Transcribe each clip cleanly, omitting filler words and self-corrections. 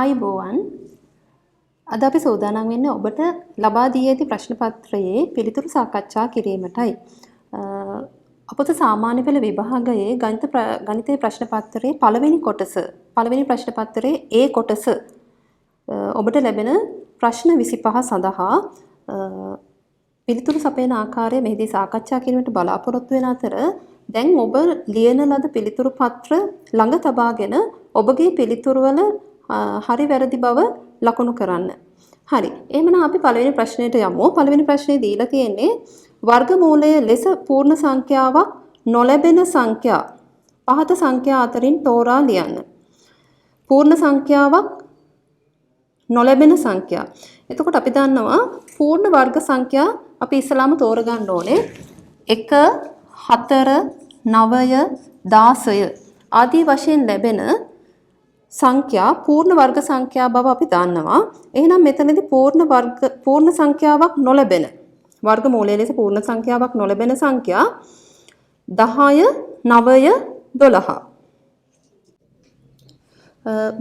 අයිබෝවන් අද අපි සූදානම් වෙන්නේ ඔබට ලබා දී ඇති ප්‍රශ්න පත්‍රයේ පිළිතුරු සාකච්ඡා කිරීමටයි. අපොත සාමාන්‍ය පෙළ විභාගයේ ගණිතයේ ප්‍රශ්න පත්‍රයේ පළවෙනි ප්‍රශ්න පත්‍රයේ A කොටස ඔබට ලැබෙන ප්‍රශ්න 25 සඳහා පිළිතුරු සපයන ආකාරය මෙහිදී සාකච්ඡා කිරීමට බලාපොරොත්තු වෙන අතර දැන් ඔබ ලියන ලද පිළිතුරු පත්‍ර ළඟ තබාගෙන ඔබගේ පිළිතුරු වල හරි වැරදි බව ලකුණු කරන්න. හරි. එහෙනම් අපි පළවෙනි ප්‍රශ්නයට යමු. පළවෙනි ප්‍රශ්නේ දීලා තියෙන්නේ වර්ගමූලය ලෙස පූර්ණ සංඛ්‍යාවක් නොලැබෙන සංඛ්‍යා පහත සංඛ්‍යා අතරින් තෝරා ලියන්න. පූර්ණ සංඛ්‍යාවක් නොලැබෙන සංඛ්‍යා. එතකොට අපි දන්නවා පූර්ණ වර්ග සංඛ්‍යා අපි ඉස්සලාම තෝරගන්න ඕනේ 1 4 9 16 ආදී වශයෙන් ලැබෙන සංඛ්‍යා පූර්ණ වර්ග සංඛ්‍යා බව අපි දන්නවා. එහෙනම් මෙතනදී පූර්ණ සංඛ්‍යාවක් නොලැබෙන වර්ගමූලය ලෙස පූර්ණ සංඛ්‍යාවක් නොලැබෙන සංඛ්‍යා 10 9 12.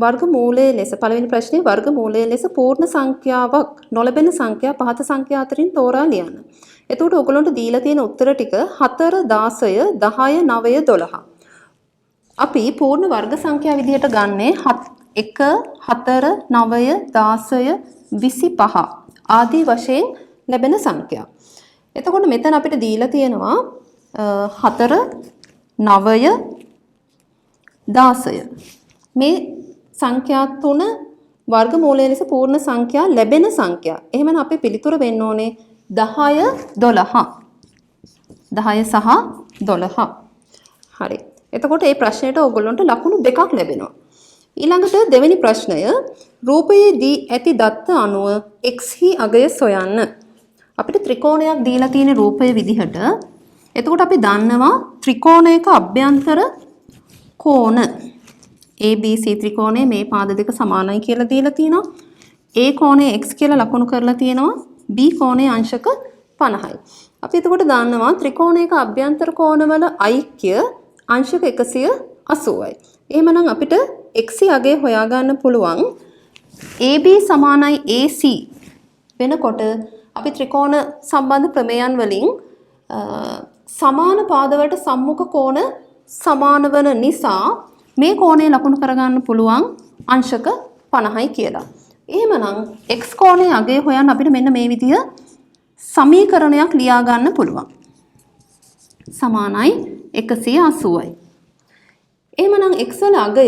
වර්ගමූලයේ ලෙස පළවෙනි ප්‍රශ්නේ වර්ගමූලයේ ලෙස පූර්ණ සංඛ්‍යාවක් නොලැබෙන සංඛ්‍යා පහත සංඛ්‍යා අතරින් තෝරා ලියන්න. එතකොට ඔයගොල්ලන්ට දීලා තියෙන උත්තර ටික 4 16 10 9 12. අපි පූර්ණ වර්ග සංඛ්‍යා විදිහට ගන්නේ 1 4 9 16 25 ආදී වශයෙන් ලැබෙන සංඛ්‍යා. එතකොට මෙතන අපිට දීලා තියෙනවා 4 9 16 මේ සංඛ්‍යා තුන වර්ගමූලය ලෙස පූර්ණ සංඛ්‍යා ලැබෙන සංඛ්‍යා. එහෙනම් අපේ පිළිතුර වෙන්න ඕනේ 10 12. 10 සහ 12. හරි. එතකොට මේ ප්‍රශ්නෙට ඔයගොල්ලන්ට ලකුණු දෙකක් ලැබෙනවා. ඊළඟට දෙවෙනි ප්‍රශ්නය රූපයේ දී ඇති දත්ත අනුව x හි අගය සොයන්න. අපිට ත්‍රිකෝණයක් දීලා තියෙන රූපයේ විදිහට. එතකොට අපි දන්නවා ත්‍රිකෝණයක අභ්‍යන්තර කෝණ ABC ත්‍රිකෝණයේ මේ පාද දෙක සමානයි කියලා දීලා තියෙනවා. A කෝණය x කියලා ලකුණු කරලා තියෙනවා. B කෝණයේ අංශක 50යි. අපි එතකොට දන්නවා ත්‍රිකෝණයක අභ්‍යන්තර කෝණවල ඓක්‍ය අංශක 180යි. එහෙමනම් අපිට x අගය හොයාගන්න පුළුවන් AB සමානයි AC වෙනකොට අපි ත්‍රිකෝණ සම්බන්ධ ප්‍රමේයන් වලින් සමාන පාදවලට සම්මුඛ කෝණ සමාන වන නිසා මේ කෝණය ලකුණු කරගන්න පුළුවන් අංශක 50යි කියලා. එහෙමනම් x කෝණයේ අගය හොයන්න අපිට මෙන්න මේ විදිය සමීකරණයක් ලියා ගන්න පුළුවන්. සමානයි 180යි. එහෙමනම් x වල අගය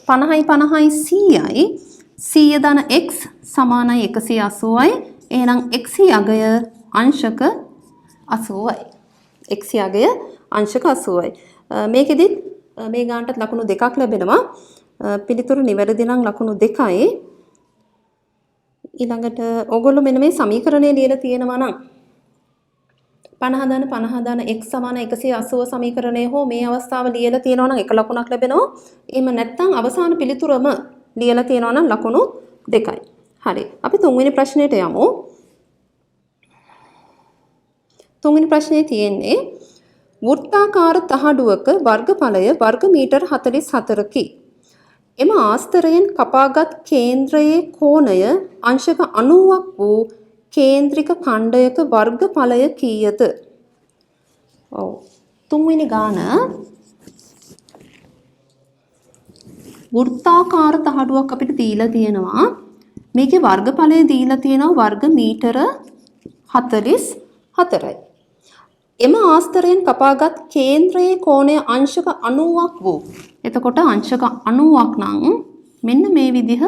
50යි 50යි 100යි. 100 ධන x සමානයි 180යි. එහෙනම් x අගය අංශක 80යි. x අගය අංශක 80යි. මේකෙදි මේ ගානට ලකුණු දෙකක් ලැබෙනවා. පිළිතුරු නිවැරදි නම් ලකුණු 2යි. ඊළඟට ඕගොල්ලෝ මෙන්න මේ සමීකරණය ලියලා තියෙනවා නම් 50 ධන x සමාන 180 සමීකරණය හෝ මේ අවස්ථාව ලියලා තියෙනවා නම් එක ලකුණක් ලැබෙනවා. එහෙම නැත්නම් අවසාන පිළිතුරම ලියලා තියෙනවා නම් ලකුණු 2යි. හරි. අපි තුන්වෙනි ප්‍රශ්නයට යමු. තුන්වෙනි ප්‍රශ්නේ තියෙන්නේ වෘත්තාකාර තහඩුවක වර්ගඵලය වර්ග මීටර 44කි. එම ආස්තරයෙන් කපාගත් කේන්ද්‍රයේ කෝණය අංශක 90ක් වූ කේන්ද්‍රික ඛණ්ඩයක වර්ගඵලය කීයද? ඔව්. තුන්වෙනි ගාන වෘත්තාකාර තහඩුවක් අපිට දීලා තියෙනවා. මේකේ වර්ගඵලය දීලා තියෙනවා වර්ග මීටර 44යි. එම ආස්තරයෙන් කපාගත් කේන්ද්‍රයේ කෝණය අංශක 90ක් වූ. එතකොට අංශක 90ක් නම් මෙන්න මේ විදිහ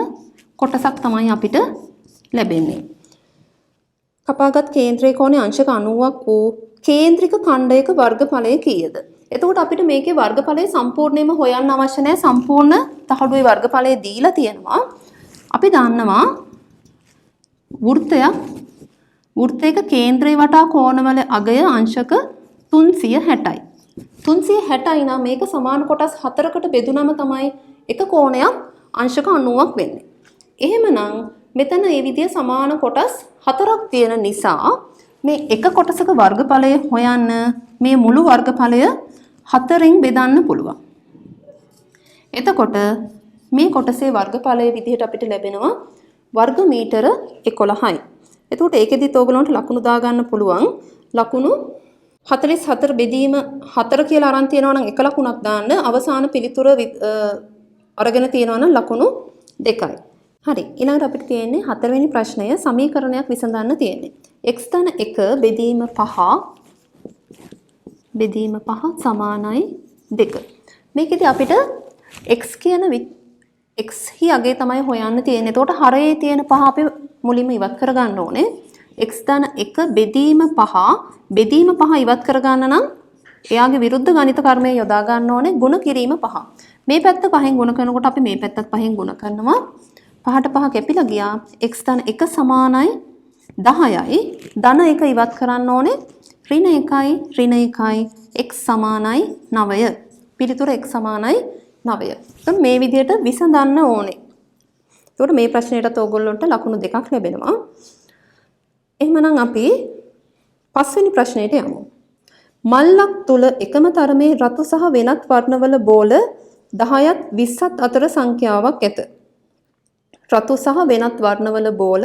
කොටසක් තමයි අපිට ලැබෙන්නේ. කපාගත් කේන්ද්‍රයේ කෝණය අංශක 90ක් වූ කේන්ද්‍රික ඛණ්ඩයක වර්ගඵලය කීයද? එතකොට අපිට මේකේ වර්ගඵලය සම්පූර්ණයෙන්ම හොයන්න අවශ්‍ය නැහැ. සම්පූර්ණ තහඩුවේ වර්ගඵලය දීලා තියෙනවා. අපි දන්නවා වෘත්තයක කේන්ද්‍රය වටා කෝණවල අගය අංශක 360යි. 360යි නම් මේක සමාන කොටස් 4කට බෙදුනම තමයි එක කෝණයක් අංශක 90ක් වෙන්නේ. එහෙමනම් මෙතන මේ විදිය සමාන කොටස් 4ක් තියෙන නිසා මේ එක කොටසක වර්ගඵලය හොයන්න මේ මුළු වර්ගඵලය 4න් බෙදන්න පුළුවන්. එතකොට මේ කොටසේ වර්ගඵලයේ විදිහට අපිට ලැබෙනවා වර්ග මීටර 11යි. එතකොට ඒකෙදිත් ඕගලන්ට ලකුණු දාගන්න පුළුවන්. ලකුණු 44 බෙදීම 4 කියලා අරන් තියනවා නම් එක ලකුණක් දාන්න. අවසාන පිළිතුර අරගෙන තියනවා නම් ලකුණු 2යි. හරි. ඊළඟට අපිට තියෙන්නේ 4 වෙනි ප්‍රශ්නය සමීකරණයක් විසඳන්න තියෙන්නේ. x ධන 1 බෙදීම 5 සමානයි 2. මේකෙදි අපිට x කියන x හි අගේ තමයි හොයන්න තියෙන්නේ. එතකොට හරයේ තියෙන 5 අපි මුලින්ම ඉවත් කරගන්න ඕනේ. x ධන 1 බෙදීම 5 ඉවත් කරගන්න නම් එයාගේ විරුද්ධ ගණිත කර්මය යොදා ගන්න ඕනේ ගුණ කිරීම 5. මේ පැත්ත 5න් ගුණ කරනකොට අපි මේ පැත්තත් 5න් ගුණ කරනවා. 5ට 5 කැපිලා ගියා. x ධන 1 සමානයි 10යි. ධන 1 ඉවත් කරන්න ඕනේ. ඍණ 1යි x සමානයි 9. පිළිතුර x සමානයි 9. එතකොට මේ විදිහට විසඳන්න ඕනේ. එතකොට මේ ප්‍රශ්නෙටත් ඕගොල්ලන්ට ලකුණු 2ක් ලැබෙනවා. එහෙනම් අපි 5 වෙනි ප්‍රශ්නෙට යමු. මල්ලක් තුල එකම තරමේ රතු සහ වෙනත් වර්ණවල බෝල 10ත් 20ත් අතර සංඛ්‍යාවක් ඇත. රතු සහ වෙනත් වර්ණවල බෝල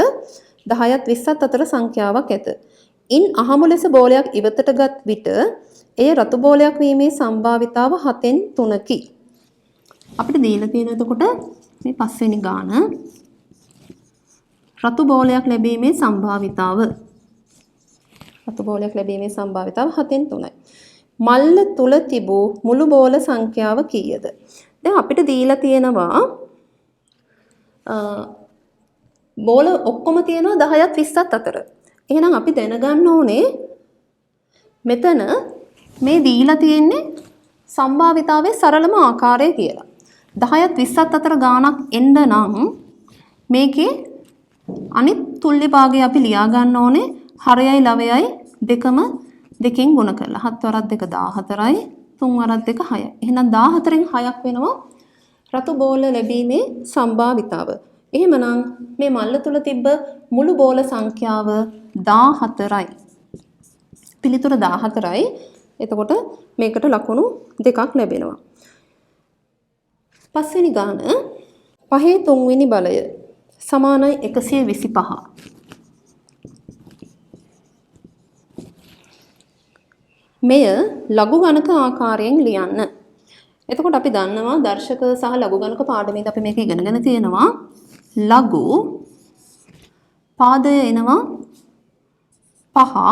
10ත් 20ත් අතර සංඛ්‍යාවක් ඇත. ඉන් අහමු ලෙස බෝලයක් ඉවතට ගත් විට එය රතු බෝලයක් වීමේ සම්භාවිතාව 7න් 3කි. අපිට දීලා තියෙන එතකොට මේ 5 වෙනි ගාන රතු බෝලයක් ලැබීමේ සම්භාවිතාව 7න් 3යි. මල්ල තුල තිබූ මුළු බෝල සංඛ්‍යාව කීයද? දැන් අපිට දීලා තියෙනවා බෝල ඔක්කොම තියෙනවා 10ත් 20ත් අතර. එහෙනම් අපි දැනගන්න ඕනේ මෙතන මේ දීලා තියෙන්නේ සම්භාවිතාවේ සරලම ආකාරය කියලා. 10ත් 20ත් අතර ගාණක් එන්න නම් මේකේ අනිත් තුල්්‍ය භාගය අපි ලියා ගන්න ඕනේ හරයයි ලවයයි දෙකම දෙකෙන් ගුණ කරලා. 7 වරක් 2 14යි 3 වරක් 2 6යි. එහෙනම් 14න් 6ක් වෙනවා රතු බෝල ලැබීමේ සම්භාවිතාව. එහෙමනම් මේ මල්ල තුල තිබ්බ මුළු බෝල සංඛ්‍යාව 14යි. පිළිතුර 14යි. එතකොට මේකට ලකුණු 2ක් ලැබෙනවා. 5 වෙනි ගාන 5 3 වෙනි බලය සමානයි 125. මෙය ලඝු ගණක ආකාරයෙන් ලියන්න. එතකොට අපි දන්නවා දර්ශක සහ ලඝු ගණක පාඩමේදී අපි මේක ඉගෙනගෙන තියෙනවා. ලඝු පාදය එනවා 5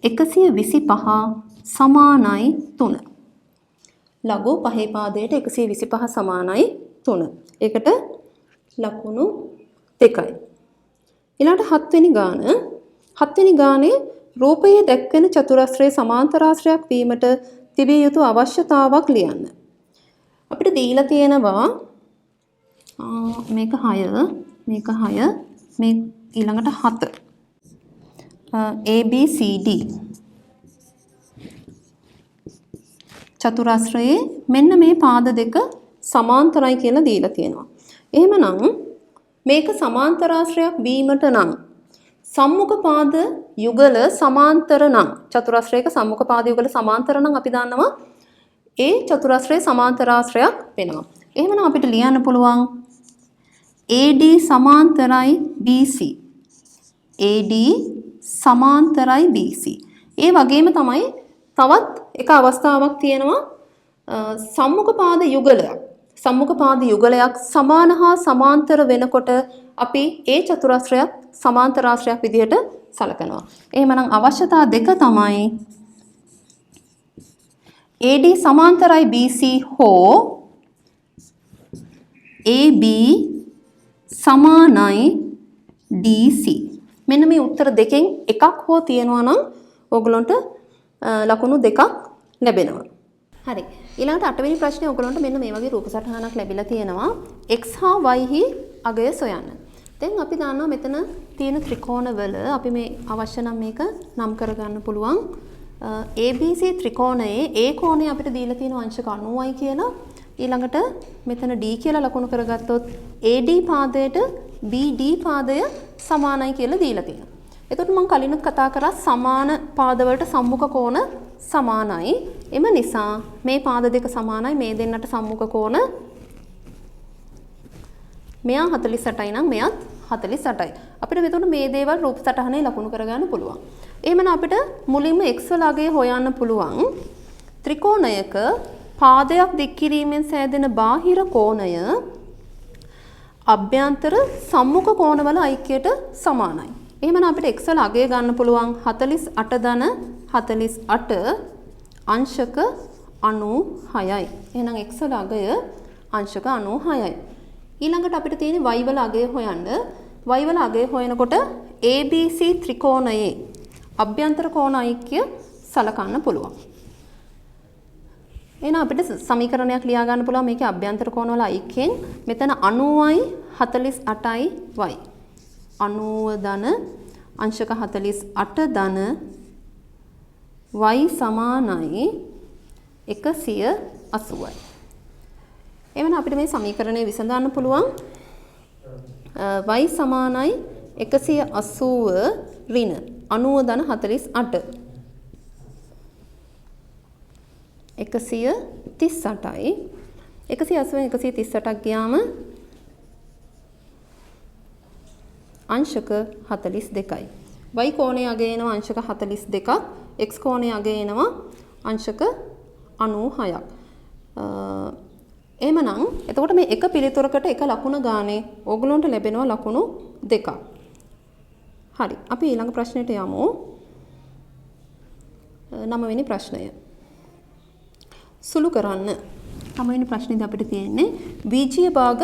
125 සමානයි 3. ලඝු පහේ පාදයට 125 සමානයි 3. ඒකට ලකුණු 2යි. ඊළඟට 7 වෙනි ගාන 7 වෙනි ගානේ රූපයේ දැක්වෙන චතුරස්‍රයේ සමාන්තරාශ්‍රයක් වීමට තිබිය යුතු අවශ්‍යතාවක් ලියන්න. අපිට දීලා තියෙනවා මේක 6 මේක 6 මේ ඊළඟට 7 ABCD චතුරස්‍රයේ මෙන්න මේ පාද දෙක සමාන්තරයි කියලා දීලා තියෙනවා. එහෙමනම් මේක සමාන්තරාශ්‍රයක් වීමට නම් සම්මුඛ පාද යුගල සමාන්තර නම් චතුරස්‍රයක සම්මුඛ පාද යුගල සමාන්තර නම් අපි දන්නවා ඒ චතුරස්‍රයේ සමාන්තරාශ්‍රයක් වෙනවා. එහෙමනම් අපිට ලියන්න පුළුවන් AD සමාන්තරයි BC. AD සමාන්තරයි BC. ඒ වගේම තමයි තවත් එක අවස්ථාවක් තියෙනවා සම්මුඛ පාද යුගලයක්. සම්මුඛ පාද යුගලයක් සමාන හා සමාන්තර වෙනකොට අපි ඒ චතුරස්‍රයත් සමාන්තරාශ්‍රයක් විදිහට සලකනවා. එහෙමනම් අවශ්‍යතා දෙක තමයි AD සමාන්තරයි BC හෝ AB සමානයි DC. මෙන්න මේ උත්තර දෙකෙන් එකක් හෝ තියෙනවා නම් ඕගලන්ට ලකුණු 2ක් ලැබෙනවා. හරි. ඊළඟට 8 වෙනි ප්‍රශ්නේ ඔයගොල්ලන්ට මෙන්න මේ වගේ රූප සටහනක් ලැබිලා තියෙනවා. x හා y හි අගය සොයන්න. දැන් අපි දන්නවා මෙතන තියෙන ත්‍රිකෝණවල අපි මේ අවශ්‍ය නම් මේක නම් කරගන්න පුළුවන්. ABC ත්‍රිකෝණයේ A කෝණය අපිට දීලා තියෙන අංශක 90යි කියලා. ඊළඟට මෙතන D කියලා ලකුණු කරගත්තොත් AD පාදයට BD පාදය සමානයි කියලා දීලා තියෙනවා. එතකොට මම කලිනුත් කතා කරා සමාන පාදවලට සම්මුඛ කෝණ සමානයි. එම නිසා මේ පාද දෙක සමානයි. මේ දෙන්නට සම්මුඛ කෝණ මෙයා 48යි නම් මෙයත් 48යි. අපිට මෙතන මේ දේවල් රූප සටහනේ ලකුණු කරගන්න පුළුවන්. එහෙමනම් අපිට මුලින්ම x වල අගය හොයන්න පුළුවන්. ත්‍රිකෝණයක පාදයක් දික් කිරීමෙන් සෑදෙන බාහිර කෝණය අභ්‍යන්තර සම්මුඛ කෝණවල ඓක්‍යයට සමානයි. එහෙමනම් අපිට x වල අගය ගන්න පුළුවන් 48 ධන 48 අංශක 96යි. එහෙනම් x වල අගය අංශක 96යි. ඊළඟට අපිට තියෙන්නේ y වල අගය හොයන්න. y වල අගය හොයනකොට ABC ත්‍රිකෝණයේ අභ්‍යන්තර කෝණ ඓක්‍ය සලකන්න පුළුවන්. එහෙනම් අපිට සමීකරණයක් ලියා ගන්න පුළුවන් මේකේ අභ්‍යන්තර කෝණ වල ඓක්‍යයෙන් මෙතන 90යි 48යි y. 90 ධන අංශක 48 ධන y සමානයි 180යි. එවනම් අපිට මේ සමීකරණය විසඳන්න පුළුවන්. y සමානයි 180 ඍණ 90 ධන 48 138යි. 180 138ක් ගියාම අංශක 42යි. y කෝණයේ අගය එනවා අංශක 42ක්. x කෝණයේ අගය එනවා අංශක 96ක්. එහෙමනම් එතකොට මේ එක පිළිතුරකට එක ලකුණ ගානේ ඕගොල්ලන්ට ලැබෙනවා ලකුණු දෙකක්. හරි. අපි ඊළඟ ප්‍රශ්නෙට යමු. 9 වෙනි ප්‍රශ්නය. සුළු කරන්න. 9 වෙනි ප්‍රශ්නේදී අපිට තියෙන්නේ බීජීය භාග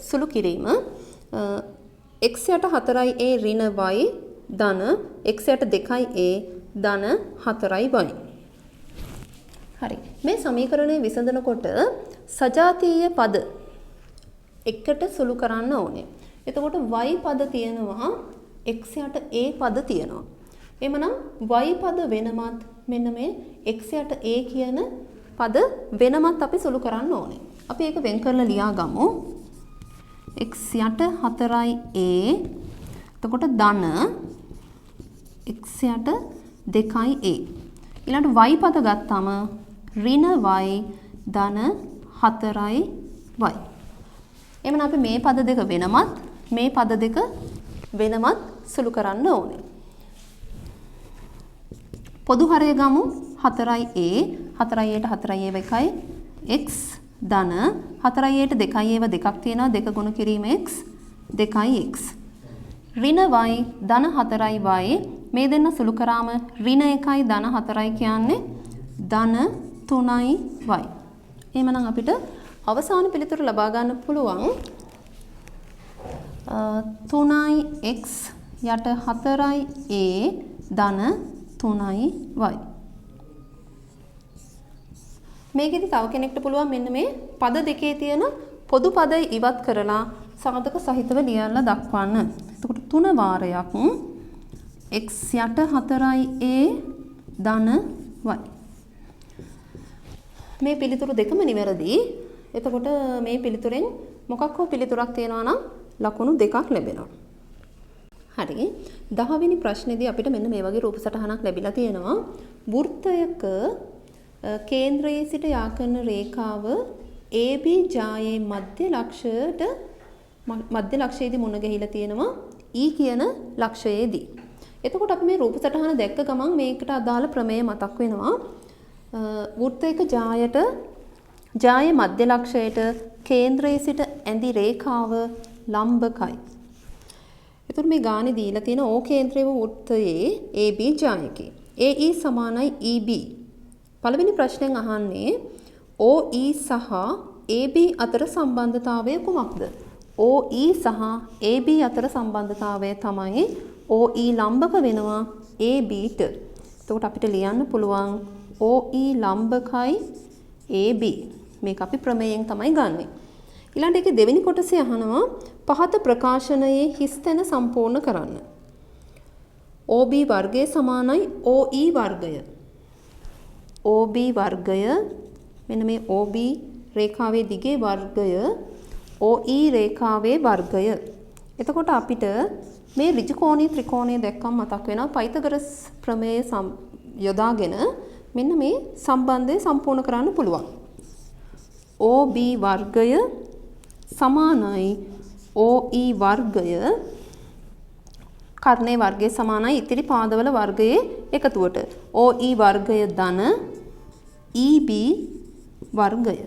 සුළු කිරීම. x යට 4යි a ඍණ y ධන x යට 2යි a ධන 4යි y. හරි. මේ සමීකරණය විසඳනකොට සජාතීය පද එකට සුළු කරන්න ඕනේ. එතකොට y පද තියෙනවා x යට a පද තියෙනවා. එhmenan y පද වෙනමත් මෙන්න මේ x යට a කියන පද වෙනමත් අපි සුළු කරන්න ඕනේ. අපි ඒක වෙන් කරලා ලියා ගමු. x යට 4යි a එතකොට ධන x යට 2යි a. ඊළඟට y පද ගත්තාම ඍණ y ධන 4යි y. එහෙනම් අපි මේ පද දෙක වෙනමත් මේ පද දෙක වෙනමත් සුළු කරන්න ඕනේ. පොදු හරය ගමු 4යි a 4යි a ට 4යි a 1යි x ධන 4යි a ට 2යි a දෙකක් තියෙනවා 2 ගුණ කිරීම x 2යි x. ඍණ y ධන 4යි y මේ දෙන්න සුළු කරාම ඍණ 1යි ධන 4යි කියන්නේ ධන 3යි y. එහෙනම් අපිට අවසාන පිළිතුර ලබා ගන්න පුළුවන් 3යි x යට 4යි a ධන 3යි y. මේකෙදි තව කෙනෙක්ට පුළුවන් මෙන්න මේ පද දෙකේ තියෙන පොදු පද ඉවත් කරලා සාධක සහිතව ලියලා දක්වන්න. එතකොට 3 වාරයක් x යට 4යි a ධන y. මේ පිළිතුරු දෙකම නිවැරදි. එතකොට මේ පිළිතුරෙන් මොකක් හෝ පිළිතුරක් තියෙනවා නම් ලකුණු දෙකක් ලැබෙනවා. හරි. 10 වෙනි ප්‍රශ්නේදී අපිට මෙන්න මේ වගේ රූප සටහනක් ලැබිලා තියෙනවා. වෘත්තයක කේන්ද්‍රයේ සිට යා කරන රේඛාව AB ජායේ මධ්‍ය ලක්ෂයේදී මුණ ගැහිලා තියෙනවා E කියන ලක්ෂයේදී. එතකොට අපි මේ රූප සටහන දැක්ක ගමන් මේකට අදාළ ප්‍රමේය මතක් වෙනවා. වෘත්තයක ජායේ මධ්‍ය ලක්ෂයට කේන්ද්‍රයේ සිට ඇඳි රේඛාව ලම්බකයි. එතකොට මේ ගානේ දීලා තියෙන O කේන්ද්‍රයේ වෘත්තයේ AB ජායකේ AE සමානයි EB. පළවෙනි ප්‍රශ්නෙන් අහන්නේ OE සහ AB අතර සම්බන්ධතාවය කුමක්ද? OE සහ AB අතර සම්බන්ධතාවය තමයි OE ලම්බක වෙනවා ABට. එතකොට අපිට ලියන්න පුළුවන් OE ලම්බකයි AB. මේක අපි ප්‍රමේයයෙන් තමයි ගන්නෙ. ඊළඟට ඒකේ දෙවෙනි කොටසේ අහනවා පහත ප්‍රකාශනයේ හිස්තැන සම්පූර්ණ කරන්න. OB වර්ගය සමානයි OE වර්ගය. OB වර්ගය මෙන්න මේ OB රේඛාවේ දිගේ වර්ගය OE රේඛාවේ වර්ගය. එතකොට අපිට මේ ඍජු කෝණීය ත්‍රිකෝණය දැක්කම මතක් වෙනවා පයිතගොරස් ප්‍රමේය යොදාගෙන මෙන්න මේ සම්බන්ධය සම්පූර්ණ කරන්න පුළුවන්. OB වර්ගය සමානයි OE වර්ගය කර්ණයේ වර්ගය සමානයි ඉතිරි පාදවල වර්ගයේ එකතුවට. OE වර්ගය ධන EB වර්ගය.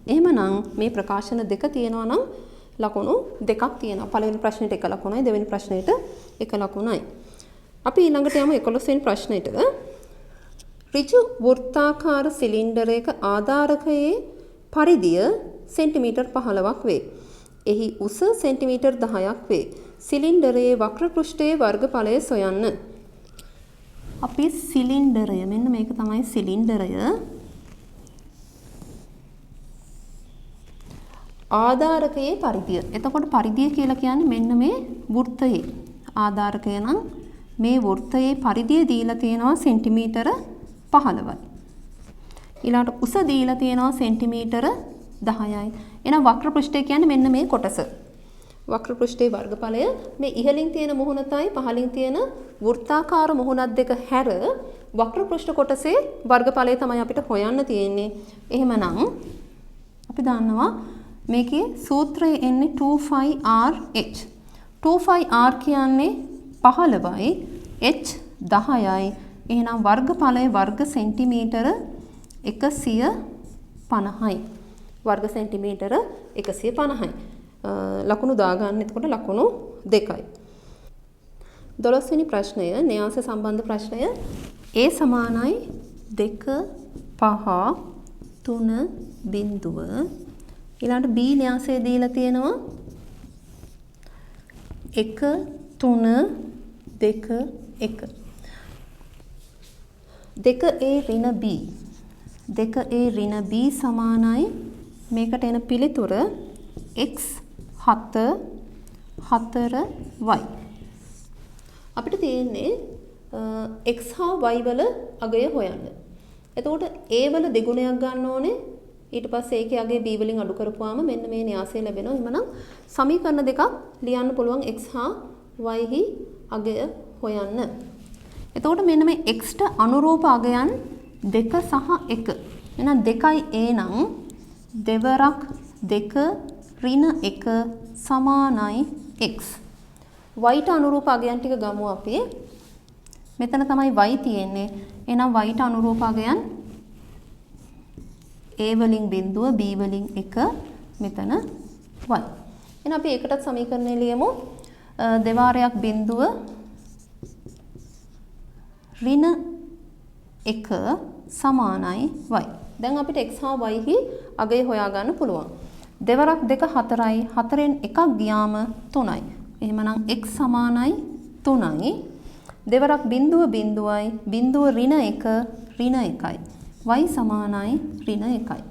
එහෙමනම් මේ ප්‍රකාශන දෙක තියෙනවා නම් ලකුණු දෙකක් තියෙනවා. පළවෙනි ප්‍රශ්නෙට එක ලකුණයි, දෙවෙනි ප්‍රශ්නෙට එක ලකුණයි. අපි ඊළඟට යමු 11 වෙනි ප්‍රශ්නෙට. ඍජු වෘත්තාකාර සිලින්ඩරයක ආධාරකයේ පරිධිය සෙන්ටිමීටර් 15ක් වේ. එහි උස සෙන්ටිමීටර් 10ක් වේ. සිලින්ඩරයේ වක්‍ර පෘෂ්ඨයේ වර්ගඵලය සොයන්න. අපි සිලින්ඩරය මෙන්න මේක තමයි සිලින්ඩරය. ආධාරකයේ පරිධිය. එතකොට පරිධිය කියලා කියන්නේ මෙන්න මේ වෘත්තයේ. ආධාරකය නම් මේ වෘත්තයේ පරිධිය දීලා තියෙනවා සෙන්ටිමීටර 15යි. ඊළඟට උස දීලා තියෙනවා සෙන්ටිමීටර 10යි. එහෙනම් වක්‍ර පෘෂ්ඨය කියන්නේ මෙන්න මේ කොටස. වක්‍ර පෘෂ්ඨයේ වර්ගඵලය මේ ඉහළින් තියෙන මුහුණතයි පහළින් තියෙන වෘත්තාකාර මුහුණත් දෙක හැර වක්‍ර පෘෂ්ඨ කොටසේ වර්ගඵලය තමයි අපිට හොයන්න තියෙන්නේ. එහෙමනම් අපි දන්නවා මේකේ සූත්‍රය එන්නේ 25RH. 25R කියන්නේ 15යි H 10යි. එහෙනම් වර්ගඵලය වර්ග සෙන්ටිමීටර 150යි. වර්ග සෙන්ටිමීටර 150යි. ලකුණු දාගන්න. එතකොට ලකුණු 2යි. 12 වෙනි ප්‍රශ්නය න්‍යාස සම්බන්ධ ප්‍රශ්නය. A සමානයි 2 5 3 බිංදුව. ඊළඟට B න්‍යාසය දීලා තියෙනවා 1 3 2 1. 2A ඍණ B. 2A ඍණ B සමානයි මේකට එන පිළිතුර x 7 4y. අපිට තියෙන්නේ x හා y වල අගය හොයන්න. එතකොට a වල දෙගුණයක් ගන්න ඕනේ. ඊට පස්සේ ඒකේ අගය b වලින් අඩු කරපුවාම මෙන්න මේ න්‍යාසය ලැබෙනවා. එහෙනම් සමීකරණ දෙකක් ලියන්න පුළුවන් x හා y හි අගය හොයන්න. එතකොට මෙන්න මේ x ට අනුරූප අගයන් 2 සහ 1. එහෙනම් 2යි a නම් දෙවරක් 2 ඍණ 1 සමානයි x. y ට අනුරූප අගයන් ටික ගමු අපි. මෙතන තමයි y තියෙන්නේ. එහෙනම් y ට අනුරූප අගයන් a වලින් බිංදුව b වලින් 1 මෙතන y. එහෙනම් අපි ඒකටත් සමීකරණය ලියමු. දෙවාරයක් බිංදුව ඍණ 1 සමානයි y. දැන් අපිට x හා y හි අගය හොයාගන්න පුළුවන්. දෙවරක් 2 4යි. 4ෙන් එකක් ගියාම 3යි. එහෙමනම් x සමානයි 3යි. දෙවරක් බිංදුව බිංදුවයි. බිංදුව ඍණ 1 ඍණ 1යි. y සමානයි ඍණ 1යි.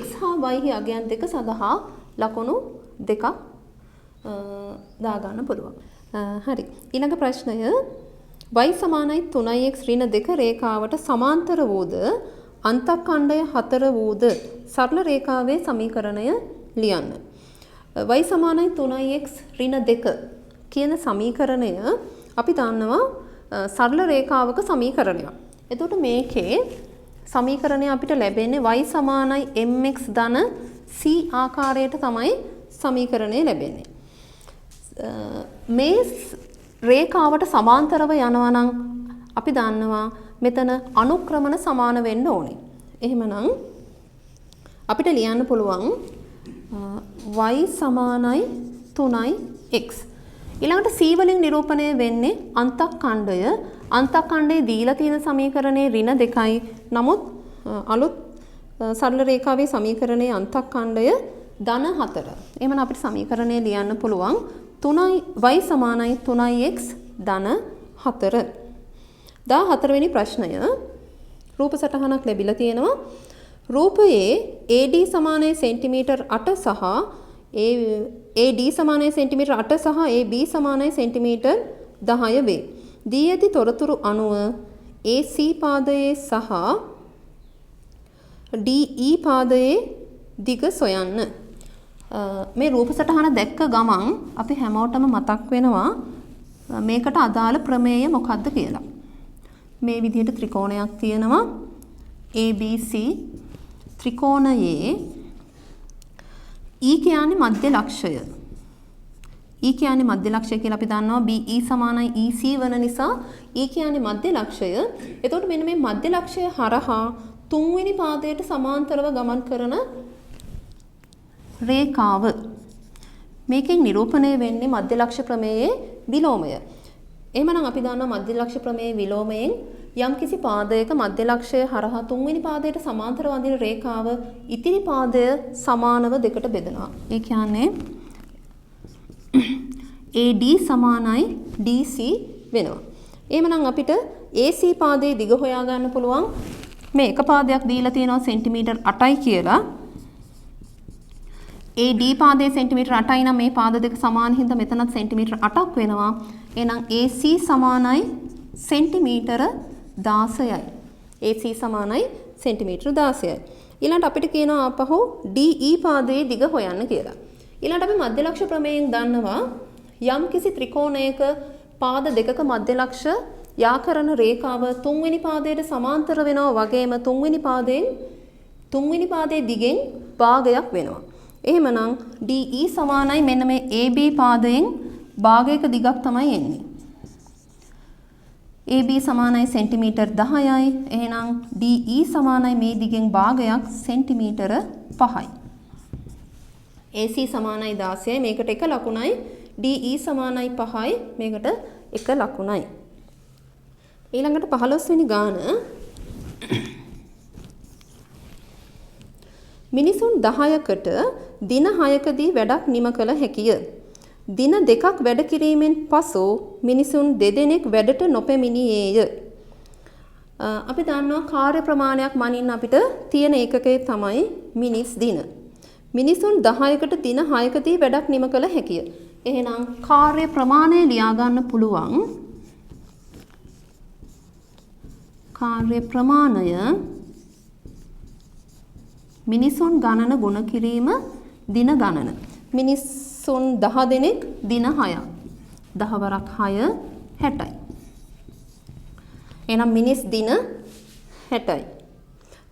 x හා y හි අගයන් දෙක සඳහා ලකුණු දෙකක් දාගන්න පුළුවන්. හරි. ඊළඟ ප්‍රශ්නය y සමානයි 3x ඍණ 2 රේඛාවට සමාන්තර වූද අන්තඛණ්ඩය 4 වූද සරල රේඛාවේ සමීකරණය ලියන්න. y සමානයි 3x ඍණ 2 කියන සමීකරණය අපි දන්නවා සරල රේඛාවක සමීකරණයක්. එතකොට මේකේ සමීකරණය අපිට ලැබෙන්නේ y සමානයි mx ධන c ආකාරයට තමයි සමීකරණය ලැබෙන්නේ. මේ රේඛාවට සමාන්තරව යනවා නම් අපි දන්නවා මෙතන අනුක්‍රමණ සමාන වෙන්න ඕනේ. එහෙමනම් අපිට ලියන්න පුළුවන් y සමානයි 3x. ඊළඟට c වලින් නිරූපණය වෙන්නේ අන්තඛණ්ඩය. අන්තඛණ්ඩයේ දීලා තියෙන සමීකරණේ ඍණ 2යි. නමුත් අලුත් සරල රේඛාවේ සමීකරණයේ අන්තඛණ්ඩය ධන 4. එහෙනම් අපිට සමීකරණය ලියන්න පුළුවන් 3y සමානයි 3x ධන 4. 14 වෙනි ප්‍රශ්නය රූප සටහනක් ලැබිලා තියෙනවා. රූපයේ AD සමානයි සෙන්ටිමීටර් 8 සහ AD සමානයි සෙන්ටිමීටර් 8 සහ AB සමානයි සෙන්ටිමීටර් 10 වේ. දී ඇති තොරතුරු අනුව AC පාදයේ සහ DE පාදයේ දිග සොයන්න. මේ රූප සටහන දැක්ක ගමන් අපි හැමෝටම මතක් වෙනවා මේකට අදාළ ප්‍රමේය මොකක්ද කියලා. මේ විදිහට ත්‍රිකෝණයක් තියෙනවා. ABC ත්‍රිකෝණයේ E කියන්නේ මධ්‍ය ලක්ෂය. E කියන්නේ මධ්‍ය ලක්ෂය කියලා අපි දන්නවා BE සමානයි EC වන නිසා E කියන්නේ මධ්‍ය ලක්ෂය. එතකොට මෙන්න මේ මධ්‍ය ලක්ෂය හරහා තුන්වෙනි පාදයට සමාන්තරව ගමන් කරන රේඛාව. මේකෙන් නිරූපණය වෙන්නේ මධ්‍ය ලක්ෂ ප්‍රමේයයේ විලෝමය. එහෙමනම් අපි දන්නවා මධ්‍ය ලක්ෂ ප්‍රමේයයේ විලෝමයෙන් යම්කිසි පාදයක මධ්‍ය ලක්ෂය හරහා තුන්වෙනි පාදයට සමාන්තරව වදින රේඛාව ඉතිරි පාදය සමානව දෙකට බෙදනවා. ඒ කියන්නේ AD සමානයි DC වෙනවා. එහෙමනම් අපිට AC පාදයේ දිග හොයා ගන්න පුළුවන්. මේ එක පාදයක් දීලා තියෙනවා සෙන්ටිමීටර් 8යි කියලා. AD පාදයේ සෙන්ටිමීටර් 8යි නම් මේ පාද දෙක සමාන හින්දා මෙතනත් සෙන්ටිමීටර් 8ක් වෙනවා. එහෙනම් AC සමානයි සෙන්ටිමීටර 16යි. AC සමානයි සෙන්ටිමීටර් 16යි. ඊළඟට අපිට කියනවා ආපහු DE පාදයේ දිග හොයන්න කියලා. ඊළඟට අපි මධ්‍ය ලක්ෂ ප්‍රමේයෙන් දන්නවා යම් කිසි ත්‍රිකෝණයක පාද දෙකක මධ්‍ය ලක්ෂ යා කරන රේඛාව තුන්වෙනි පාදයට සමාන්තර වෙනවා වගේම තුන්වෙනි පාදයේ දිගෙන් භාගයක් වෙනවා. එහෙමනම් DE සමානයි මෙන්න මේ AB පාදයෙන් භාගයක දිගක් තමයි එන්නේ. AB සමානයි සෙන්ටිමීටර් 10යි. එහෙනම් DE සමානයි මේ දිගෙන් භාගයක් සෙන්ටිමීටර 5යි. AC සමානයි 16යි මේකට එක ලකුණයි. DE සමානයි 5යි මේකට එක ලකුණයි. ඊළඟට 15 වෙනි ගාන මිනිසුන් 10කට දින 6කදී වැඩක් නිම කළ හැකිය. දින 2ක් වැඩ කිරීමෙන් පසු මිනිසුන් දෙදෙනෙක් වැඩට නොපැමිණියේය. අපි දන්නවා කාර්ය ප්‍රමාණයක් මනින්න අපිට තියෙන ඒකකය තමයි මිනිස් දින. මිනිසුන් 10කට දින 6කදී වැඩක් නිම කළ හැකිය. එහෙනම් කාර්ය ප්‍රමාණය ලියා ගන්න පුළුවන්. කාර්ය ප්‍රමාණය මිනිසුන් ගණන ගුණ කිරීම දින ගණන. මිනිසුන් 10 දෙනෙක් දින 6ක්. 10 වරක් 6 60යි. එහෙනම් මිනිස් දින 60යි.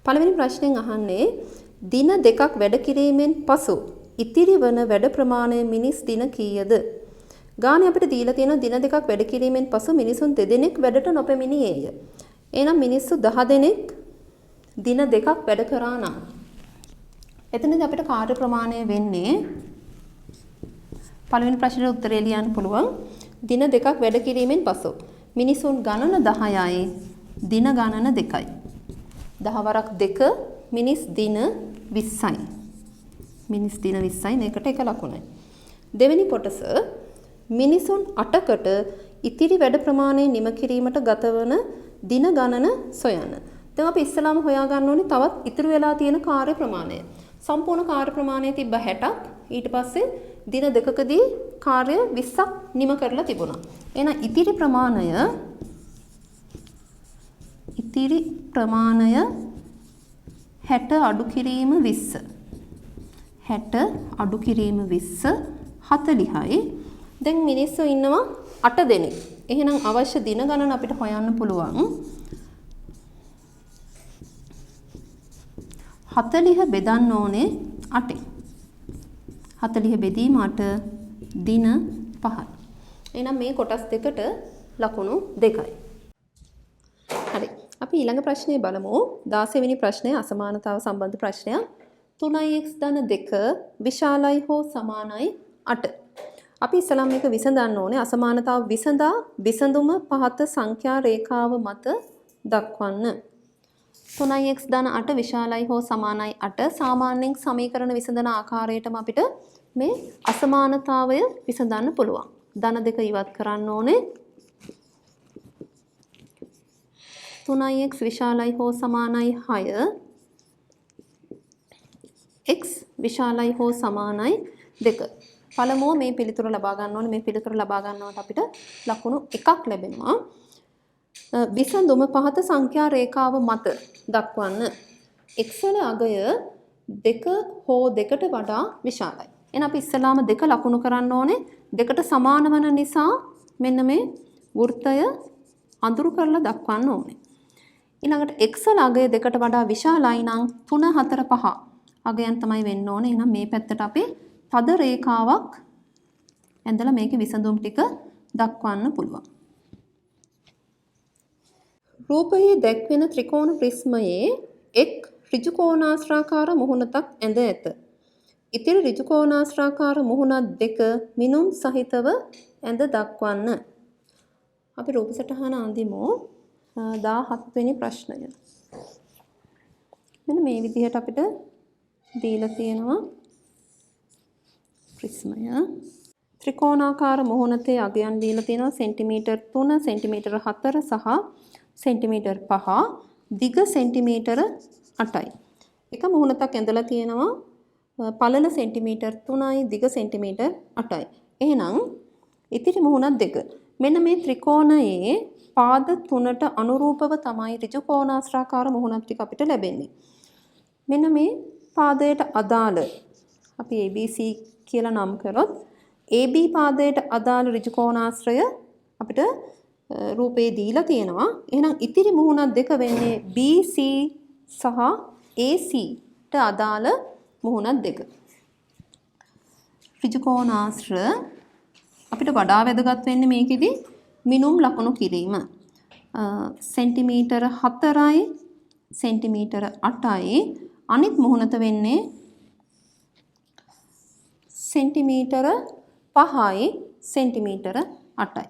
පළවෙනි ප්‍රශ්නෙන් අහන්නේ දින 2ක් වැඩ කිරීමෙන් පසු ඉතිරි වන වැඩ ප්‍රමාණය මිනිස් දින කීයද? ගානේ අපිට දීලා තියෙන දින 2ක් වැඩ කිරීමෙන් පසු මිනිසුන් දෙදෙනෙක් වැඩට නොපැමිණියේය. එහෙනම් මිනිස්සු 10 දෙනෙක් දින 2ක් වැඩ කරා නම් එතනදී අපිට කාර්ය ප්‍රමාණය වෙන්නේ පළවෙනි ප්‍රශ්නෙට උත්තරය ලියන්න පුළුවන්. දින 2ක් වැඩ කිරීමෙන් පසු මිනිසුන් ගණන 10යි දින ගණන 2යි. 10 වරක් 2 මිනිස් දින 20යි. මිනිස් දින 20යි මේකට එක ලකුණයි. දෙවෙනි කොටස මිනිසුන් 8කට ඉතිරි වැඩ ප්‍රමාණය නිම කිරීමට ගතවන දින ගණන සොයන්න. දැන් අපි ඉස්සලාම හොයා ගන්න ඕනේ තවත් ඉතුරු වෙලා තියෙන කාර්ය ප්‍රමාණය. සම්පූර්ණ කාර්ය ප්‍රමාණය තිබ්බ 60ක්. ඊට පස්සේ දින දෙකකදී කාර්ය 20ක් නිම කරලා තිබුණා. එහෙනම් ඉතිරි ප්‍රමාණය 60 අඩු කිරීම 20. 60 අඩු කිරීම 20 40යි. දැන් මිනිස්සු ඉන්නවා 8 දෙනෙක්. එහෙනම් අවශ්‍ය දින ගණන අපිට හොයන්න පුළුවන්. 40 බෙදන්න ඕනේ 8ෙන්. 40 බෙදීම 8 දින 5යි. එහෙනම් මේ කොටස් දෙකට ලකුණු 2යි. හරි. අපි ඊළඟ ප්‍රශ්නේ බලමු. 16 වෙනි ප්‍රශ්නය අසමානතාව සම්බන්ධ ප්‍රශ්නයක්. 3x ධන 2 විශාලයි හෝ සමානයි 8. අපි ඉස්සලම් මේක විසඳන්න ඕනේ. අසමානතාව විසඳා විසඳුම පහත සංඛ්‍යා රේඛාව මත දක්වන්න. 3x ධන 8 විශාලයි හෝ සමානයි 8. සාමාන්‍යයෙන් සමීකරණ විසඳන ආකාරයටම අපිට මේ අසමානතාවය විසඳන්න පුළුවන්. ධන දෙක ඉවත් කරන්න ඕනේ. 3x විශාලයි හෝ සමානයි 6. x විශාලයි හෝ සමානයි 2. පළමුව මේ පිළිතුර ලබා ගන්න ඕනේ. මේ පිළිතුර ලබා ගන්නවට අපිට ලකුණු 1ක් ලැබෙනවා. විසඳුම පහත සංඛ්‍යා රේඛාව මත දක්වන්න. x වල අගය 2 හෝ 2ට වඩා විශාලයි. එහෙනම් අපි ඉස්සලාම 2 ලකුණු කරන්න ඕනේ. 2ට සමාන වන නිසා මෙන්න මේ වෘත්තය අඳුරු කරලා දක්වන්න ඕනේ. ඊළඟට x වල අගය 2ට වඩා විශාලයි නම් 3 4 5 අගයන් තමයි වෙන්න ඕනේ. එහෙනම් මේ පැත්තට අපි තද රේඛාවක් ඇඳලා මේකේ විසඳුම් ටික දක්වන්න පුළුවන්. රූපයේ දැක්වෙන ත්‍රිකෝණ ප්‍රිස්මයේ එක් ඍජුකෝණාශ්‍රාකාර මුහුණක් ඇඳ ඇත. ඉතිරි ඍජුකෝණාශ්‍රාකාර මුහුණත් දෙක මිනුම් සහිතව ඇඳ දක්වන්න. අපි රූප සටහන අඳිමු. 17 වෙනි ප්‍රශ්නය. මෙන්න මේ විදිහට අපිට දීලා තියෙනවා ප්‍රිස්මය. ත්‍රිකෝණාකාර මුහුණතේ අගයන් දීලා තියෙනවා සෙන්ටිමීටර් 3, සෙන්ටිමීටර් 4 සහ සෙන්ටිමීටර් 5, දිග සෙන්ටිමීටර් 8යි. එක මුහුණක් ඇඳලා තියෙනවා පළල සෙන්ටිමීටර් 3යි, දිග සෙන්ටිමීටර් 8යි. එහෙනම් ඉතිරි මුහුණත් දෙක. මෙන්න මේ ත්‍රිකෝණයේ පාද 3ට අනුරූපව තමයි ඍජුකෝණාශ්‍රාකාර මුහුණක් ටික අපිට ලැබෙන්නේ. මෙන්න මේ පාදයට අදාළ අපි ABC කියලා නම් කරොත් AB පාදයට අදාළ ඍජුකෝණාශ්‍රය අපිට රූපේ දීලා තියෙනවා. එහෙනම් ඉතිරි මුහුණත් දෙක වෙන්නේ BC සහ AC ට අදාළ මුහුණත් දෙක. ඍජුකෝණාශ්‍ර අපිට වඩා වැදගත් වෙන්නේ මේකෙදි මිනුම් ලකුණු කිරීම. සෙන්ටිමීටර 4යි, සෙන්ටිමීටර 8යි, අනිත් මුහුණත වෙන්නේ සෙන්ටිමීටර 5යි, සෙන්ටිමීටර 8යි.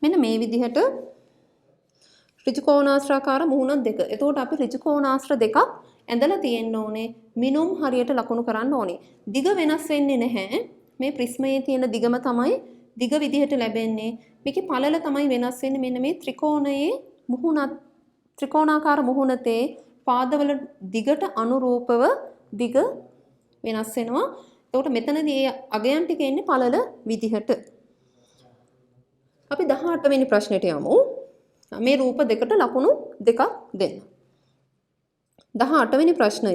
මෙන්න මේ විදිහට ඍජුකෝණාශ්‍රාකාර මුහුණ දෙක. එතකොට අපි ඍජුකෝණාශ්‍ර දෙකක් ඇඳලා තියෙන්න ඕනේ. මිනුම් හරියට ලකුණු කරන්න ඕනේ. දිග වෙනස් වෙන්නේ නැහැ. මේ ප්‍රිස්මයේ තියෙන දිගම තමයි දිග විදිහට ලැබෙන්නේ. මේකේ පළල තමයි වෙනස් වෙන්නේ. මෙන්න මේ ත්‍රිකෝණයේ මුහුණත් ත්‍රිකෝණාකාර මුහුණතේ පාදවල දිගට අනුරූපව දිග වෙනස් වෙනවා. එතකොට මෙතනදී අගයන් ටික එන්නේ පළල විදිහට. අපි 18 වෙනි ප්‍රශ්නෙට යමු. මේ රූප දෙකට ලකුණු දෙකක් දෙන්න. 18 වෙනි ප්‍රශ්නය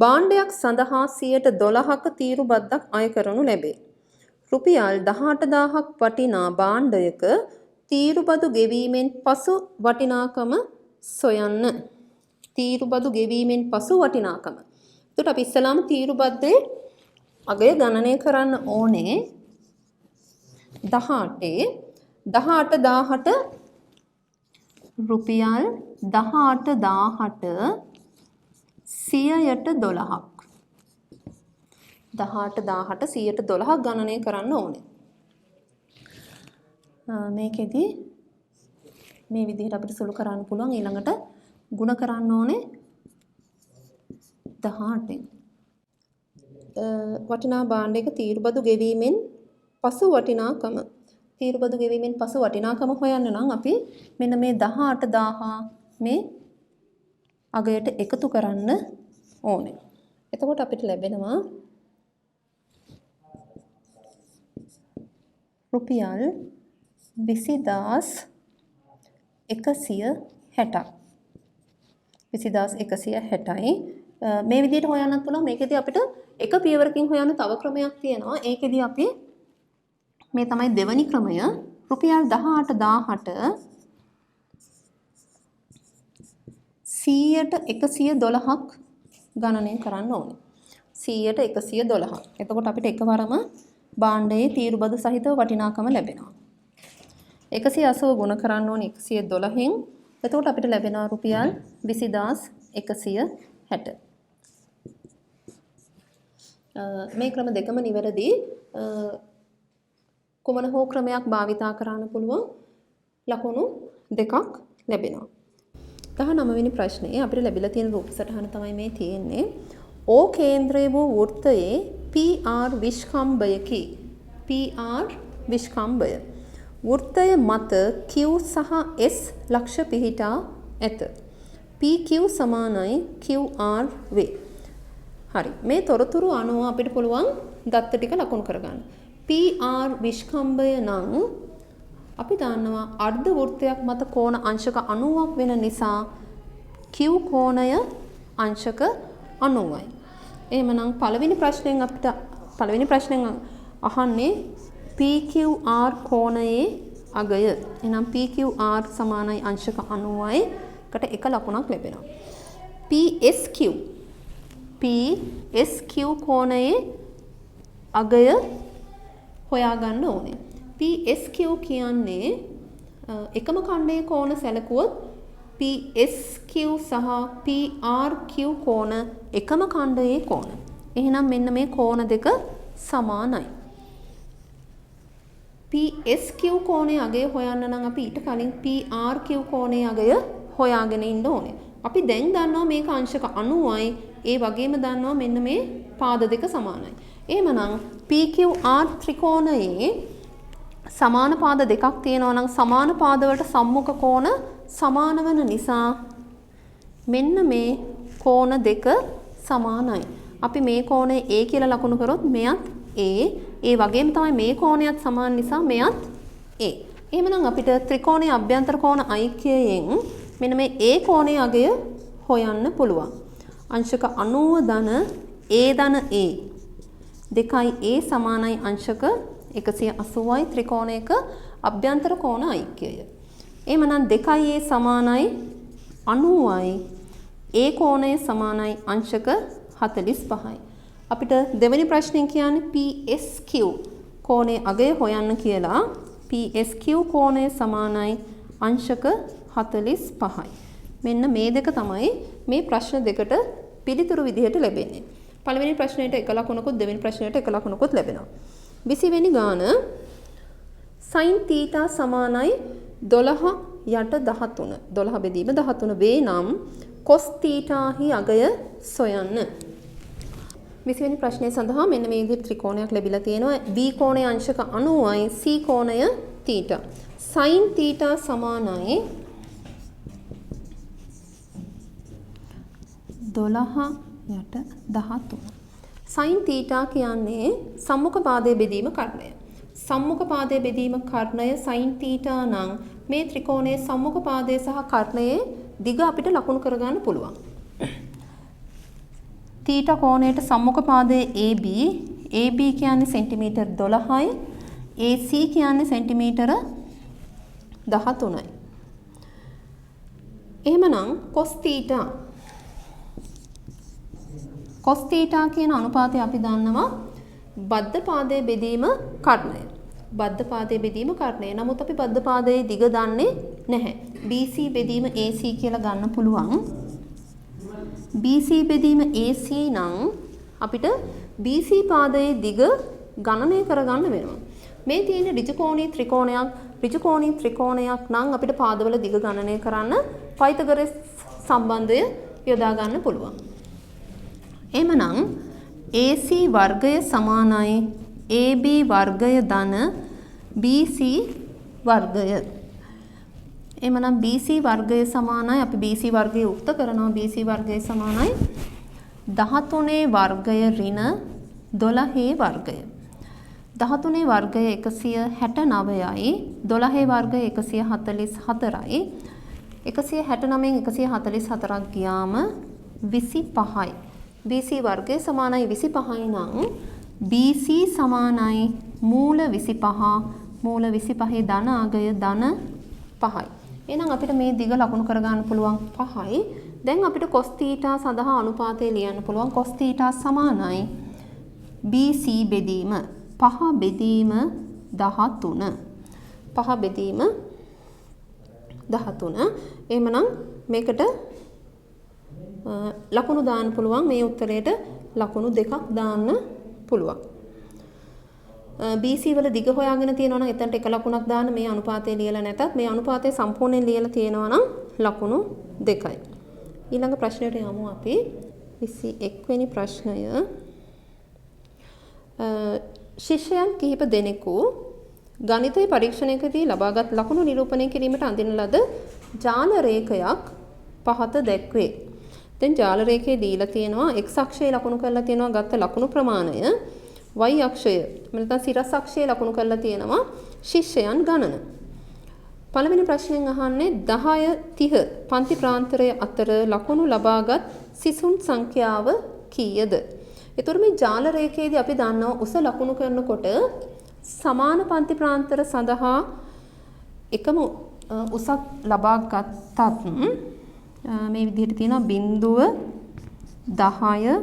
භාණ්ඩයක් සඳහා 12%ක තීරු බද්දක් අය කරනු ලැබේ. රුපියල් 18000ක් වටිනා භාණ්ඩයක තීරු බදු ගෙවීමෙන් පසු වටිනාකම සොයන්න. තීරු බදු ගෙවීමෙන් පසු වටිනාකම. එතකොට අපි ඉස්සලාම තීරු බද්දේ අගය ගණනය කරන්න ඕනේ 18000ට රුපියල් 18000ට 100ට 12ක් 18000ට 112ක් ගණනය කරන්න ඕනේ. මේකෙදි මේ විදිහට අපිට සුළු කරන්න පුළුවන්. ඊළඟට ಗುಣ කරන්න ඕනේ 18න්. වටිනා භාණ්ඩයක තීරුබදු ගෙවීමෙන් පසු වටිනාකම. තීරුබදු ගෙවීමෙන් පසු වටිනාකම හොයන්න නම් අපි මෙන්න මේ 18000 මේ අගයට එකතු කරන්න ඕනේ. එතකොට අපිට ලැබෙනවා රුපියල් 20160ක්. 20160යි. මේ විදිහට හොයන්නත් පුළුවන්. මේකෙදී අපිට එක පියවරකින් හොයන්න තව ක්‍රමයක් තියෙනවා. ඒකෙදී අපි මේ තමයි දෙවැනි ක්‍රමය. රුපියල් 18000ට 100ට 112ක් ගණනය කරන්න ඕනේ. 100ට 112ක්. එතකොට අපිට එකවරම භාණ්ඩයේ තීරුබදු සහිතව වටිනාකම ලැබෙනවා. 180 ගුණ කරන්න ඕනේ 112න්. එතකොට අපිට ලැබෙනවා රුපියල් 20160. මේ ක්‍රම දෙකම නිවැරදි. කුමන හෝ ක්‍රමයක් භාවිතා කරන්න පුළුවන්. ලකුණු දෙකක් ලැබෙනවා. 19 වෙනි ප්‍රශ්නේ අපිට ලැබිලා තියෙන රූප සටහන තමයි මේ තියෙන්නේ. O කේන්ද්‍රය වූ වෘත්තයේ PR විස්කම්භයකි. PR විස්කම්භය. වෘත්තය මත Q සහ S ලක්ෂ පිහිටා ඇත. PQ සමානයි QR වේ. හරි. මේ තොරතුරු අනුව අපිට පුළුවන් දත්ත ටික ලකුණු කරගන්න. PR විස්කම්භය නම් අපි දන්නවා අර්ධ වෘත්තයක් මත කෝණ අංශක 90ක් වෙන නිසා Q කෝණය අංශක 90යි. එහෙමනම් පළවෙනි ප්‍රශ්නෙන් අහන්නේ PQR කෝණයේ අගය. එහෙනම් PQR සමානයි අංශක 90යි. කට එක ලකුණක් ලැබෙනවා. PSQ කෝණයේ අගය හොයාගන්න ඕනේ. PSQ කියන්නේ එකම ඛණ්ඩයේ කෝණ සැලකුවොත් PSQ සහ PRQ කෝණ එකම ඛණ්ඩයේ කෝණ. එහෙනම් මෙන්න මේ කෝණ දෙක සමානයි. PSQ කෝණයේ අගය හොයන්න නම් අපි ඊට කලින් PRQ කෝණයේ අගය හොයාගෙන ඉන්න ඕනේ. අපි දැන් දන්නවා මේක අංශක 90යි. ඒ වගේම දන්නවා මෙන්න මේ පාද දෙක සමානයි. එහෙමනම් PQR ත්‍රිකෝණයේ සමාන පාද දෙකක් තියෙනවා නම් සමාන පාද වලට සම්මුඛ කෝණ සමාන වෙන නිසා මෙන්න මේ කෝණ දෙක සමානයි. අපි මේ කෝණය A කියලා ලකුණු කරොත් මෙයත් A. ඒ වගේම තමයි මේ කෝණයත් සමාන නිසා මෙයත් A. එහෙමනම් අපිට ත්‍රිකෝණයේ අභ්‍යන්තර කෝණ ඓක්‍යයෙන් මෙන්න මේ A කෝණයේ අගය හොයන්න පුළුවන්. අංශක 90 ධන A ධන A දෙකයි A සමානයි අංශක 180යි ත්‍රිකෝණයක අභ්‍යන්තර කෝණ ඓක්‍යය. එහෙමනම් 2A සමානයි 90යි A කෝණය සමානයි අංශක 45යි. අපිට දෙවෙනි ප්‍රශ්نين කියන්නේ PSQ කෝණයේ අගය හොයන්න කියලා. PSQ කෝණය සමානයි අංශක 45යි. මෙන්න මේ දෙක තමයි මේ ප්‍රශ්න දෙකට පිළිතුරු විදිහට ලැබෙන්නේ. පළවෙනි ප්‍රශ්නෙට එක ලකුණකුත් දෙවෙනි ප්‍රශ්නෙට එක ලකුණකුත් ලැබෙනවා. 20 වෙනි ගාන sin θ සමානයි 12 යට 13. 12 බෙදීම 13 වේ නම් cos θ හි අගය සොයන්න. 20 වෙනි ප්‍රශ්නය සඳහා මෙන්න මේ විදිහට ත්‍රිකෝණයක් ලැබිලා තියෙනවා. B කෝණයේ අංශක 90යි C කෝණය θ. sin θ සමානයි 12 යට 13. sin θ කියන්නේ සම්මුඛ පාදයේ බෙදීම කර්ණය. සම්මුඛ පාදයේ බෙදීම කර්ණය sin θ නම් මේ ත්‍රිකෝණයේ සම්මුඛ පාදයේ සහ කර්ණයේ දිග අපිට ලකුණු කරගන්න පුළුවන්. θ කෝණයට සම්මුඛ පාදයේ AB කියන්නේ සෙන්ටිමීටර් 12යි AC කියන්නේ සෙන්ටිමීටර 13යි. එහෙමනම් cos θ කියන අනුපාතය අපි දන්නවා බද්ධ පාදයේ බෙදීම කර්ණය. බද්ධ පාදයේ බෙදීම කර්ණය. නමුත් අපි බද්ධ පාදයේ දිග දන්නේ නැහැ. BC බෙදීම AC කියලා ගන්න පුළුවන්. BC බෙදීම AC නම් අපිට BC පාදයේ දිග ගණනය කරගන්න වෙනවා. මේ තියෙන ඍජුකෝණී ත්‍රිකෝණයක් නම් අපිට පාදවල දිග ගණනය කරන්න පයිතගොරස් සම්බන්ධය යොදා ගන්න පුළුවන්. එහෙමනම් AC වර්ගය සමානයි AB වර්ගය ධන BC වර්ගය. එහෙමනම් BC වර්ගය සමානයි අපි BC වර්ගය උක්ත කරනවා. BC වර්ගය සමානයි 13 වර්ගය ඍණ 12 වර්ගය. 13 වර්ගය 169යි 12 වර්ගය 144යි. 169න් 144ක් ගියාම 25යි. BC වර්ගය සමානයි 25යි නම් BC සමානයි මූල 25 ධන අගය ධන 5යි. එහෙනම් අපිට මේ දිග ලකුණු කරගන්න පුළුවන් 5යි. දැන් අපිට cos θ සඳහා අනුපාතය ලියන්න පුළුවන්. cos θ සමානයි BC බෙදීම 5 බෙදීම 13. 5 බෙදීම 13. එහෙමනම් මේකට ලකුණු දාන්න පුළුවන්. මේ උත්තරයට ලකුණු දෙකක් දාන්න පුළුවන්. BC වල දිග හොයාගෙන තියෙනවා නම් එතනට එක ලකුණක් දාන්න. මේ අනුපාතය ලියලා නැතත් මේ අනුපාතය සම්පූර්ණයෙන් ලියලා තියෙනවා නම් ලකුණු දෙකයි. ඊළඟ ප්‍රශ්නයට යමු අපි. 21 වෙනි ප්‍රශ්නය. ශිෂ්‍යයන් කිහිප දෙනෙකු ගණිතය පරීක්ෂණයකදී ලබාගත් ලකුණු නිරූපණය කිරීමට අඳින ලද ජාල රේඛයක් පහත දැක්වේ. දැන් ජාල රේඛයේ දීලා තියෙනවා x අක්ෂයේ ලකුණු කරලා තියෙනවා ගත්ත ලකුණු ප්‍රමාණය. y අක්ෂය නැත්නම් සිරස් අක්ෂයේ ලකුණු කරලා තියෙනවා ශිෂ්‍යයන් ගණන. පළවෙනි ප්‍රශ්නයෙන් අහන්නේ 10 30 පන්ති ප්‍රාන්තරය අතර ලකුණු ලබාගත් සිසුන් සංඛ්‍යාව කීයද? ඒතර මේ ජාල රේඛයේදී අපි දන්නවා උස ලකුණු කරනකොට සමාන පන්ති ප්‍රාන්තර සඳහා එකම උසක් ලබා ගත්තත් මේ විදිහට තියෙනවා බිංදුව 10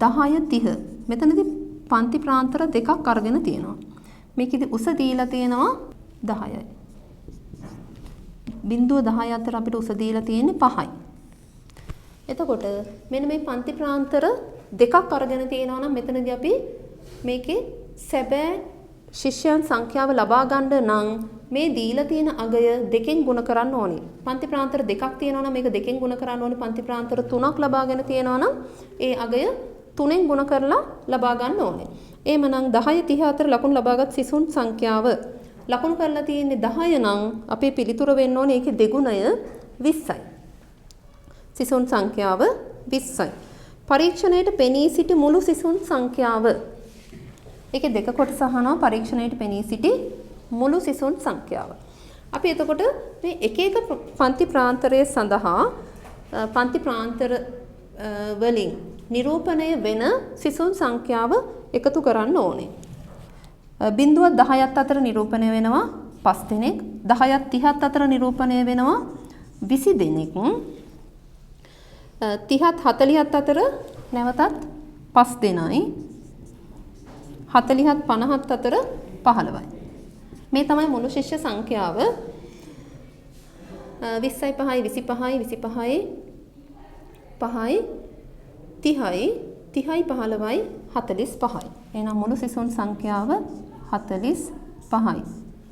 30. මෙතනදී පන්ති ප්‍රාන්තර දෙකක් අරගෙන තියෙනවා. මේකෙදි උස දීලා තියෙනවා 10යි. බිංදුව 10 අතර අපිට උස දීලා තියෙන්නේ 5යි. එතකොට මෙන්න මේ පන්ති ප්‍රාන්තර දෙකක් අරගෙන තියෙනවා නම් මෙතනදී අපි මේකේ සැබෑ ශිෂ්‍යයන් සංඛ්‍යාව ලබා ගන්න නම් මේ දීලා තියෙන අගය දෙකෙන් ගුණ කරන්න ඕනේ. පන්ති ප්‍රාන්තර දෙකක් තියෙනවා නම් මේක දෙකෙන් ගුණ කරන්න ඕනේ. පන්ති ප්‍රාන්තර තුනක් ලබාගෙන තියෙනවා නම් ඒ අගය 3ෙන් ගුණ කරලා ලබා ගන්න ඕනේ. එහෙමනම් 10 30 අතර ලකුණු ලබාගත් සිසුන් සංඛ්‍යාව ලකුණු කරලා තියෙන්නේ 10 නම් අපේ පිළිතුර වෙන්න ඕනේ ඒකේ දෙගුණය 20යි. සිසුන් සංඛ්‍යාව 20යි. පරීක්ෂණයට පෙනී සිටි මුළු සිසුන් සංඛ්‍යාව. ඒකේ දෙක කොටස අහනවා පරීක්ෂණයට පෙනී සිටි මුළු සිසුන් සංඛ්‍යාව. අපි එතකොට මේ එක එක පන්ති ප්‍රාන්තරයේ සඳහා පන්ති ප්‍රාන්තර වලින් නිරූපණය වෙන සිසුන් සංඛ්‍යාව එකතු කරන්න ඕනේ. බිංදුව 10ත් අතර නිරූපණය වෙනවා 5 දෙනෙක්. 10ත් 30ත් අතර නිරූපණය වෙනවා 20 දෙනෙක්. 30ත් 40ත් අතර නැවතත් 5 දෙනයි. 40ත් 50ත් අතර 15යි. මේ තමයි මුළු ශිෂ්‍ය සංඛ්‍යාව. 20යි 5යි 25යි 25යි 5යි 30යි 30යි 15යි 45යි. එහෙනම් මුළු සිසුන් සංඛ්‍යාව 45යි.